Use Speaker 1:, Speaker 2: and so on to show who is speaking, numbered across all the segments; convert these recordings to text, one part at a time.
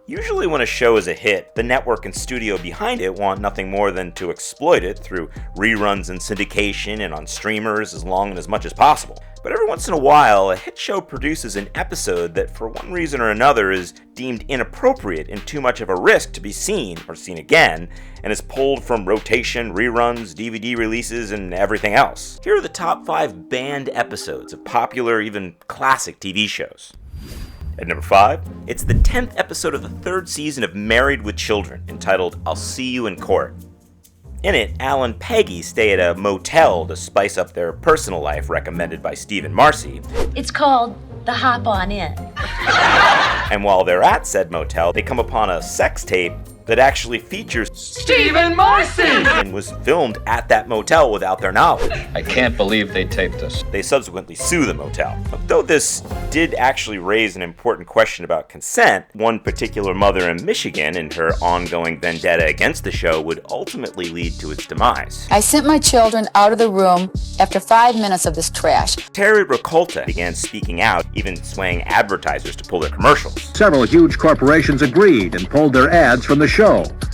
Speaker 1: Usually when a show is a hit, the network and studio behind it want nothing more than to exploit it through reruns and syndication and on streamers as long and as much as possible. But every once in a while, a hit show produces an episode that for one reason or another is deemed inappropriate and too much of a risk to be seen or seen again, and is pulled from rotation, reruns, DVD releases, and everything else. Here are the top 5 banned episodes of popular, even classic TV shows. At number 5, it's the 10th episode of the 3rd season of Married with Children, entitled I'll See You in Court. In it, Al and Peggy stay at a motel to spice up their personal life, recommended by Steve and Marcy.
Speaker 2: It's called the Hop On In.
Speaker 1: And while they're at said motel, they come upon a sex tape that actually features
Speaker 3: Steve and Marcy!
Speaker 1: And was filmed at that motel without their knowledge.
Speaker 4: I can't believe they taped us.
Speaker 1: They subsequently sue the motel. Though this did actually raise an important question about consent, one particular mother in Michigan and her ongoing vendetta against the show would ultimately lead to its demise.
Speaker 5: I sent my children out of the room after 5 minutes of this trash.
Speaker 1: Terry Ricolta began speaking out, even swaying advertisers to pull their commercials.
Speaker 6: Several huge corporations agreed and pulled their ads from the show.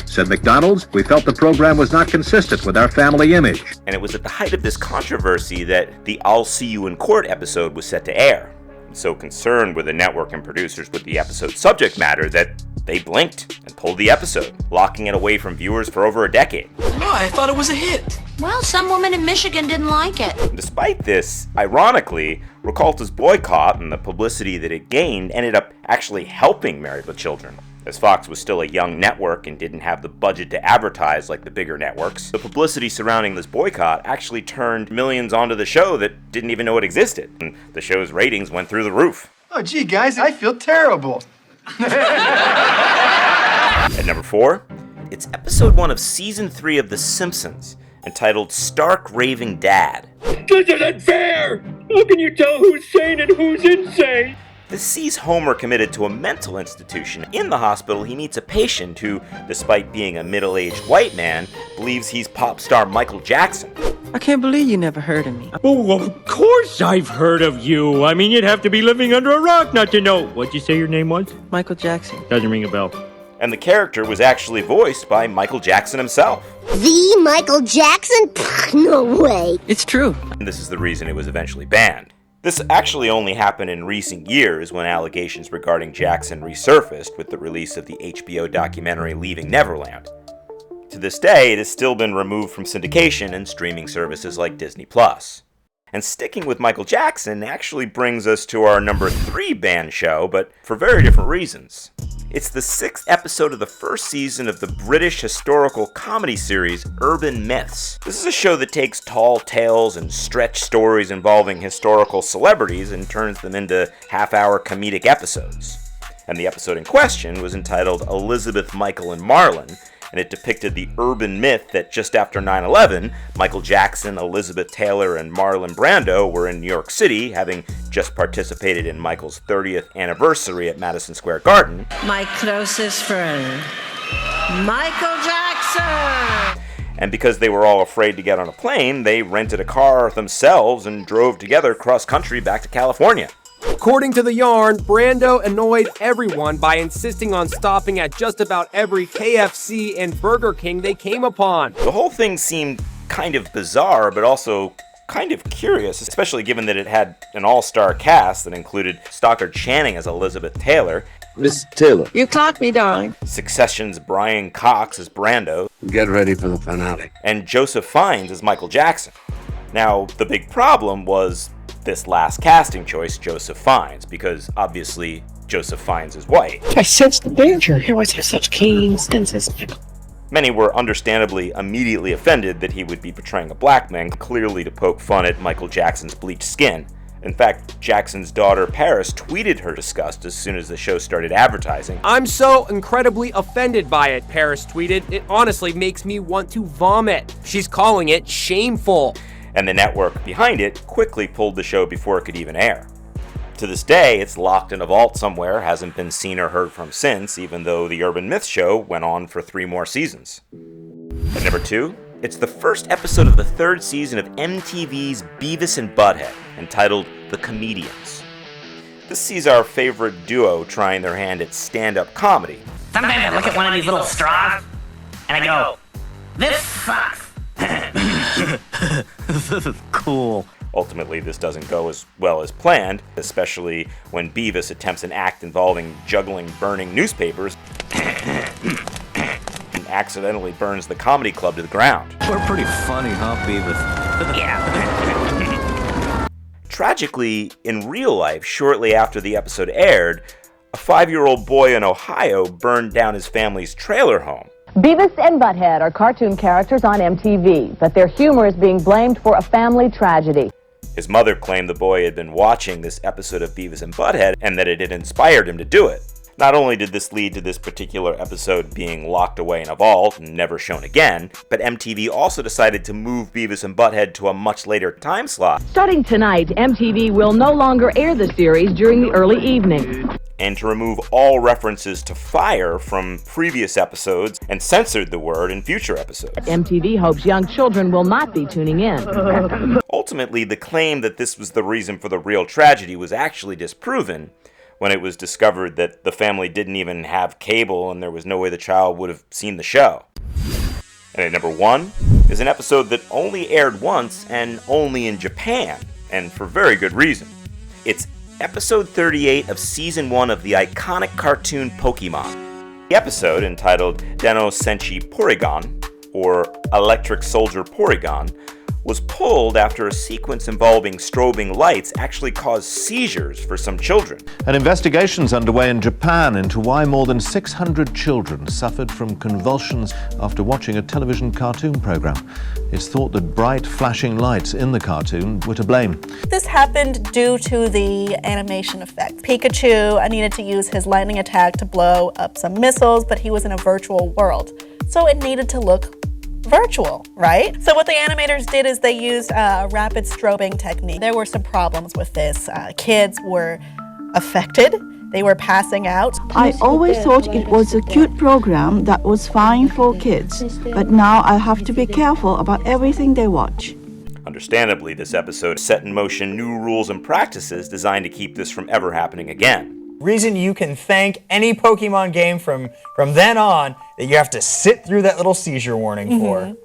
Speaker 6: Said McDonald's, we felt the program was not consistent with our family image.
Speaker 1: And it was at the height of this controversy that the I'll See You in Court episode was set to air. And so concerned were the network and producers with the episode's subject matter that they blinked and pulled the episode, locking it away from viewers for over a decade.
Speaker 3: Oh, I thought it was a hit.
Speaker 2: Well, some woman in Michigan didn't like it.
Speaker 1: Despite this, ironically, Ricolta's boycott and the publicity that it gained ended up actually helping Married with Children. As Fox was still a young network and didn't have the budget to advertise like the bigger networks, the publicity surrounding this boycott actually turned millions onto the show that didn't even know it existed, and the show's ratings went through the roof.
Speaker 7: Oh, gee, guys, I feel terrible.
Speaker 1: At number 4, it's episode 1 of season 3 of The Simpsons, entitled Stark Raving Dad.
Speaker 8: This isn't fair! How can you tell who's sane and who's insane?
Speaker 1: This sees Homer committed to a mental institution. In the hospital, he meets a patient who, despite being a middle-aged white man, believes he's pop star Michael Jackson.
Speaker 9: I can't believe you never heard of me.
Speaker 8: Oh, of course I've heard of you. I mean, you'd have to be living under a rock not to know. What'd you say your name was?
Speaker 9: Michael Jackson.
Speaker 8: Doesn't ring a bell.
Speaker 1: And the character was actually voiced by Michael Jackson himself.
Speaker 10: The Michael Jackson? No way.
Speaker 9: It's true.
Speaker 1: And this is the reason it was eventually banned. This actually only happened in recent years when allegations regarding Jackson resurfaced with the release of the HBO documentary Leaving Neverland. To this day, it has still been removed from syndication and streaming services like Disney+. And sticking with Michael Jackson actually brings us to our number 3 banned show, but for very different reasons. It's the 6th episode of the 1st season of the British historical comedy series Urban Myths. This is a show that takes tall tales and stretch stories involving historical celebrities and turns them into half-hour comedic episodes. And the episode in question was entitled Elizabeth, Michael, and Marlon, and it depicted the urban myth that just after 9/11, Michael Jackson, Elizabeth Taylor, and Marlon Brando were in New York City, having just participated in Michael's 30th anniversary at Madison Square Garden.
Speaker 11: My closest friend, Michael Jackson!
Speaker 1: And because they were all afraid to get on a plane, they rented a car themselves and drove together cross-country back to California.
Speaker 12: According to the yarn, Brando annoyed everyone by insisting on stopping at just about every KFC and Burger King they came upon.
Speaker 1: The whole thing seemed kind of bizarre, but also kind of curious, especially given that it had an all-star cast that included Stockard Channing as Elizabeth Taylor,
Speaker 13: Miss Taylor.
Speaker 9: You clocked me, darling.
Speaker 1: Succession's Brian Cox as Brando,
Speaker 13: Get ready for the finale,
Speaker 1: and Joseph Fiennes as Michael Jackson. Now, the big problem was this last casting choice, Joseph Fiennes, because obviously Joseph Fiennes is white.
Speaker 8: I sensed the danger. He always has such keen senses.
Speaker 1: Many were understandably immediately offended that he would be portraying a black man, clearly to poke fun at Michael Jackson's bleached skin. In fact, Jackson's daughter Paris tweeted her disgust as soon as the show started advertising.
Speaker 12: I'm so incredibly offended by it, Paris tweeted. It honestly makes me want to vomit. She's calling it shameful.
Speaker 1: And the network behind it quickly pulled the show before it could even air. To this day, it's locked in a vault somewhere, hasn't been seen or heard from since, even though the Urban Myth show went on for 3 more seasons. At number 2, it's the first episode of the 3rd season of MTV's Beavis and Butthead, entitled The Comedians. This sees our favorite duo trying their hand at stand-up comedy.
Speaker 14: Sometimes I look at one of these little straws, and I go, this sucks.
Speaker 1: Cool. Ultimately, this doesn't go as well as planned, especially when Beavis attempts an act involving juggling burning newspapers and accidentally burns the comedy club to the ground.
Speaker 15: We're pretty funny, huh, Beavis?
Speaker 14: Yeah.
Speaker 1: Tragically, in real life, shortly after the episode aired, a 5-year-old boy in Ohio burned down his family's trailer home.
Speaker 16: Beavis and Butthead are cartoon characters on MTV, but their humor is being blamed for a family tragedy.
Speaker 1: His mother claimed the boy had been watching this episode of Beavis and Butthead and that it had inspired him to do it. Not only did this lead to this particular episode being locked away in a vault and never shown again, but MTV also decided to move Beavis and Butthead to a much later time slot.
Speaker 16: Starting tonight, MTV will no longer air the series during the early evening.
Speaker 1: And to remove all references to fire from previous episodes and censored the word in future episodes.
Speaker 16: MTV hopes young children will not be tuning in.
Speaker 1: Ultimately, the claim that this was the reason for the real tragedy was actually disproven when it was discovered that the family didn't even have cable and there was no way the child would have seen the show. And at number 1 is an episode that only aired once and only in Japan, and for very good reason. It's episode 38 of season 1 of the iconic cartoon Pokemon. The episode, entitled Deno Senshi Porygon, or Electric Soldier Porygon, was pulled after a sequence involving strobing lights actually caused seizures for some children.
Speaker 17: An investigation's underway in Japan into why more than 600 children suffered from convulsions after watching a television cartoon program. It's thought that bright flashing lights in the cartoon were to blame.
Speaker 18: This happened due to the animation effect. Pikachu needed to use his lightning attack to blow up some missiles, but he was in a virtual world. So it needed to look virtual, right? So what the animators did is they used a rapid strobing technique. There were some problems with this. Kids were affected. They were passing out.
Speaker 19: I always thought it was a cute program that was fine for kids, but now I have to be careful about everything they watch.
Speaker 1: Understandably, this episode set in motion new rules and practices designed to keep this from ever happening again.
Speaker 20: Reason you can thank any Pokemon game from then on that you have to sit through that little seizure warning for.